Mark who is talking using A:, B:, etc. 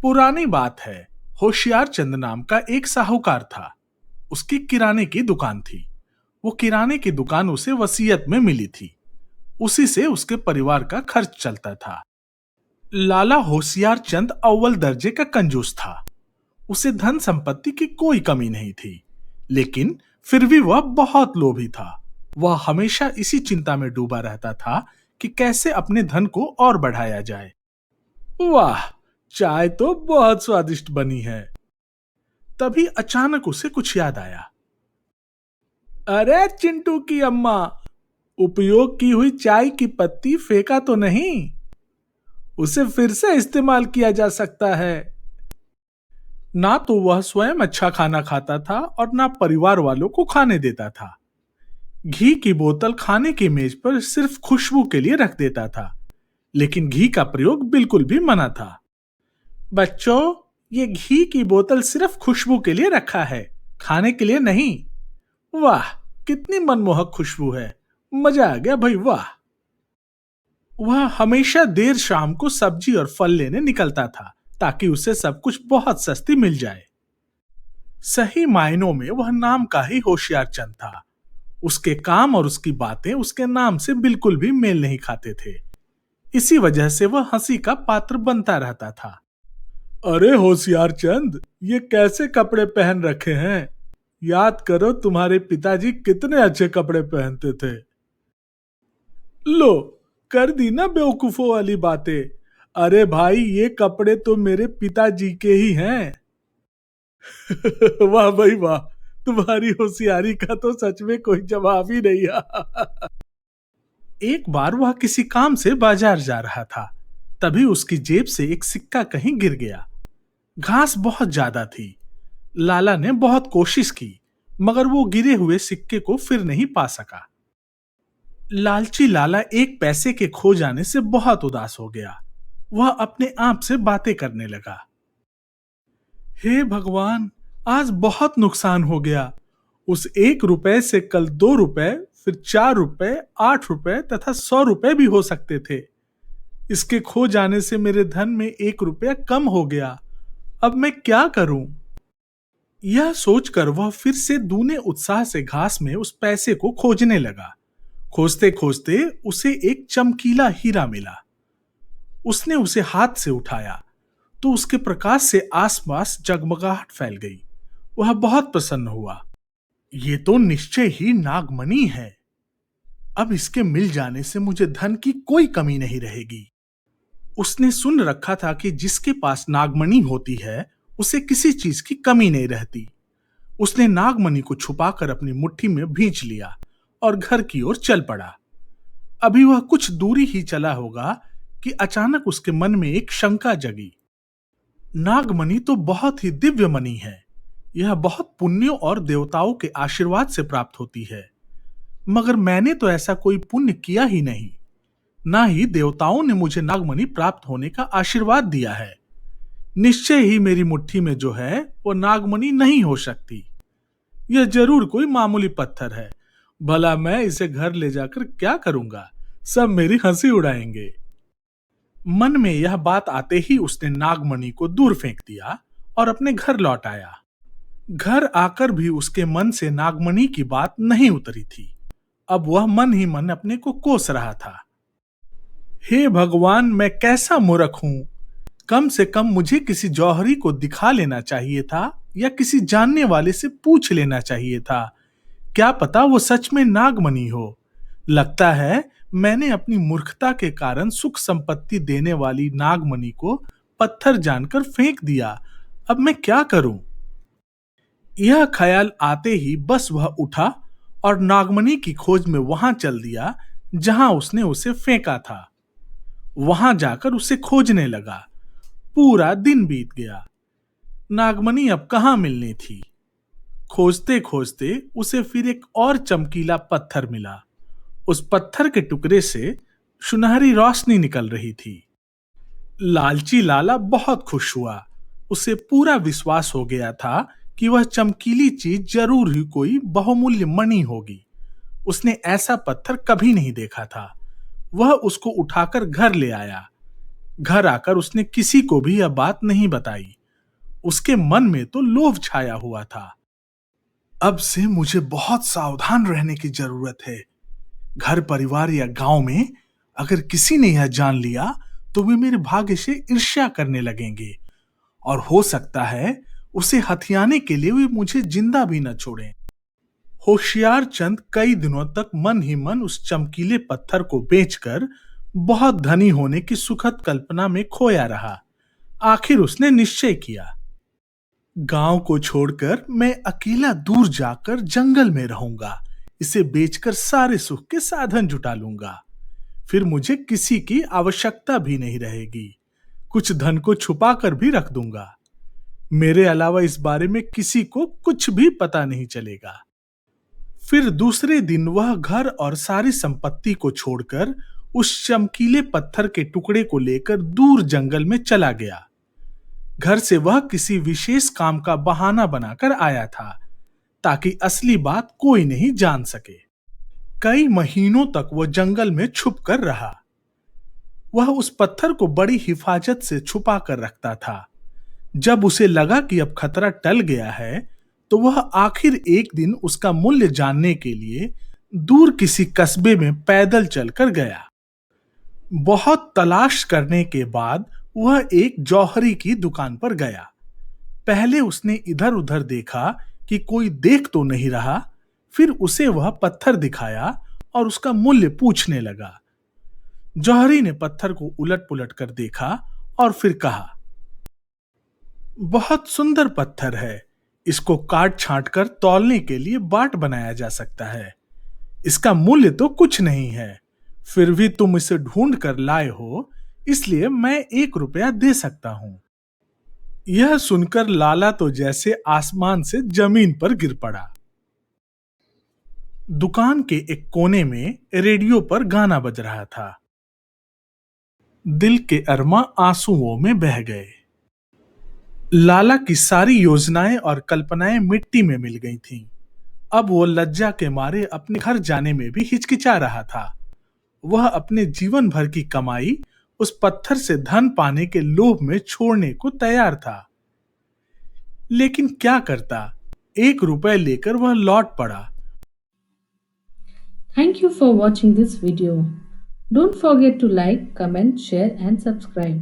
A: पुरानी बात है। होशियार चंद नाम का एक साहूकार था। उसकी किराने की दुकान थी। वो किराने की दुकान उसे वसीयत में मिली थी। उसी से उसके परिवार का खर्च चलता था। लाला होशियार चंद अव्वल दर्जे का कंजूस था। उसे धन संपत्ति की कोई कमी नहीं थी, लेकिन फिर भी वह बहुत लोभी था। वह हमेशा इसी चिंता में डूबा रहता था कि कैसे अपने धन को और बढ़ाया जाए। वाह, चाय तो बहुत स्वादिष्ट बनी है। तभी अचानक उसे कुछ याद आया। अरे चिंटू की अम्मा, उपयोग की हुई चाय की पत्ती फेंका तो नहीं? उसे फिर से इस्तेमाल किया जा सकता है। ना तो वह स्वयं अच्छा खाना खाता था और ना परिवार वालों को खाने देता था। घी की बोतल खाने की मेज पर सिर्फ खुशबू के लिए रख देता था, लेकिन घी का प्रयोग बिल्कुल भी मना था। बच्चों, ये घी की बोतल सिर्फ खुशबू के लिए रखा है, खाने के लिए नहीं। वाह, कितनी मनमोहक खुशबू है। मजा आ गया भाई, वाह। वह हमेशा देर शाम को सब्जी और फल लेने निकलता था, ताकि उसे सब कुछ बहुत सस्ती मिल जाए। सही मायनों में वह नाम का ही होशियार चंद था। उसके काम और उसकी बातें उसके नाम से बिल्कुल भी मेल नहीं खाते थे। इसी वजह से वह हंसी का पात्र बनता रहता था। अरे होशियार चंद, ये कैसे कपड़े पहन रखे हैं? याद करो, तुम्हारे पिताजी कितने अच्छे कपड़े पहनते थे। लो, कर दी ना बेवकूफों वाली बातें। अरे भाई, ये कपड़े तो मेरे पिताजी के ही हैं। वाह भाई वाह, तुम्हारी होशियारी का तो सच में कोई जवाब ही नहीं है। एक बार वह किसी काम से बाजार जा रहा था। तभी उसकी जेब से एक सिक्का कहीं गिर गया। घास बहुत ज्यादा थी। लाला ने बहुत कोशिश की, मगर वो गिरे हुए सिक्के को फिर नहीं पा सका। लालची लाला एक पैसे के खो जाने से बहुत उदास हो गया। वह अपने आप से बातें करने लगा। हे भगवान, आज बहुत नुकसान हो गया। उस 1 रुपए से कल 2 रुपए, फिर 4 रुपए, 8 रुपए तथा 100 रुपए भी हो सकते थे। इसके खो जाने से मेरे धन में 1 रुपया कम हो गया। अब मैं क्या करूं? यह सोचकर वह फिर से दूने उत्साह से घास में उस पैसे को खोजने लगा। खोजते खोजते उसे एक चमकीला हीरा मिला। उसने उसे हाथ से उठाया तो उसके प्रकाश से आसपास जगमगाहट फैल गई। वह बहुत प्रसन्न हुआ। ये तो निश्चय ही नागमणि है। अब इसके मिल जाने से मुझे धन की कोई कमी नहीं रहेगी। उसने सुन रखा था कि जिसके पास नागमणि होती है, उसे किसी चीज की कमी नहीं रहती। उसने नागमणि को छुपाकर अपनी मुट्ठी में भींच लिया और घर की ओर चल पड़ा। अभी वह कुछ दूरी ही चला होगा कि अचानक उसके मन में एक शंका जगी। नागमणि तो बहुत ही दिव्य मणि है। यह बहुत पुण्यों और देवताओं के आशीर्वाद से प्राप्त होती है, मगर मैंने तो ऐसा कोई पुण्य किया ही नहीं। ना ही देवताओं ने मुझे नागमणि प्राप्त होने का आशीर्वाद दिया है। निश्चय ही मेरी मुट्ठी में जो है वो नागमणि नहीं हो सकती। यह जरूर कोई मामूली पत्थर है। भला मैं इसे घर ले जाकर क्या करूंगा? सब मेरी हंसी उड़ाएंगे। मन में यह बात आते ही उसने नागमणि को दूर फेंक दिया और अपने घर लौट आया। घर आकर भी उसके मन से नागमणि की बात नहीं उतरी थी। अब वह मन ही मन अपने को कोस रहा था। हे भगवान, मैं कैसा मूर्ख हूं। कम से कम मुझे किसी जौहरी को दिखा लेना चाहिए था या किसी जानने वाले से पूछ लेना चाहिए था। क्या पता वो सच में नागमणि हो। लगता है मैंने अपनी मूर्खता के कारण सुख संपत्ति देने वाली नागमणि को पत्थर जानकर फेंक दिया। अब मैं क्या करूं? यह ख्याल आते ही बस वह उठा और नागमणि की खोज में वहां चल दिया जहां उसने उसे फेंका था। वहां जाकर उसे खोजने लगा। पूरा दिन बीत गया। नागमणि अब कहां मिलनी थी। खोजते खोजते उसे फिर एक और चमकीला पत्थर मिला। उस पत्थर के टुकड़े से सुनहरी रोशनी निकल रही थी। लालची लाला बहुत खुश हुआ। उसे पूरा विश्वास हो गया था कि वह चमकीली चीज जरूर ही कोई बहुमूल्य मणि होगी। उसने ऐसा पत्थर कभी नहीं देखा था। वह उसको उठाकर घर ले आया। घर आकर उसने किसी को भी यह बात नहीं बताई। उसके मन में तो लोभ छाया हुआ था। अब से मुझे बहुत सावधान रहने की जरूरत है। घर परिवार या गांव में अगर किसी ने यह जान लिया तो वे मेरे भाग्य से ईर्ष्या करने लगेंगे और हो सकता है उसे हथियाने के लिए वे मुझे जिंदा भी न छोड़ें। होशियार चंद कई दिनों तक मन ही मन उस चमकीले पत्थर को बेचकर बहुत धनी होने की सुखद कल्पना में खोया रहा। आखिर उसने निश्चय किया, गांव को छोड़कर मैं अकेला दूर जाकर जंगल में रहूंगा। इसे बेचकर सारे सुख के साधन जुटा लूंगा। फिर मुझे किसी की आवश्यकता भी नहीं रहेगी। कुछ धन को छुपा कर भी रख दूंगा। मेरे अलावा इस बारे में किसी को कुछ भी पता नहीं चलेगा। फिर दूसरे दिन वह घर और सारी संपत्ति को छोड़कर उस चमकीले पत्थर के टुकड़े को लेकर दूर जंगल में चला गया। घर से वह किसी विशेष काम का बहाना बनाकर आया था ताकि असली बात कोई नहीं जान सके। कई महीनों तक वह जंगल में छुप कर रहा। वह उस पत्थर को बड़ी हिफाजत से छुपा कर रखता था। जब उसे लगा कि अब खतरा टल गया है तो वह आखिर एक दिन उसका मूल्य जानने के लिए दूर किसी कस्बे में पैदल चलकर गया। बहुत तलाश करने के बाद वह एक जौहरी की दुकान पर गया। पहले उसने इधर उधर देखा कि कोई देख तो नहीं रहा। फिर उसे वह पत्थर दिखाया और उसका मूल्य पूछने लगा। जौहरी ने पत्थर को उलट पुलट कर देखा और फिर कहा, बहुत सुंदर पत्थर है। इसको काट छांट कर तौलने के लिए बाट बनाया जा सकता है। इसका मूल्य तो कुछ नहीं है, फिर भी तुम इसे ढूंढ कर लाए हो, इसलिए मैं 1 रुपया दे सकता हूं। यह सुनकर लाला तो जैसे आसमान से जमीन पर गिर पड़ा। दुकान के एक कोने में रेडियो पर गाना बज रहा था। दिल के अरमा आंसुओं में बह गए। लाला की सारी योजनाएं और कल्पनाएं मिट्टी में मिल गई थीं। अब वो लज्जा के मारे अपने घर जाने में भी हिचकिचा रहा था। वह अपने जीवन भर की कमाई उस पत्थर से धन पाने के लोभ में छोड़ने को तैयार था। लेकिन क्या करता, 1 रुपए लेकर वह लौट पड़ा।
B: Thank you for watching this video. Don't forget to like, comment, share and subscribe.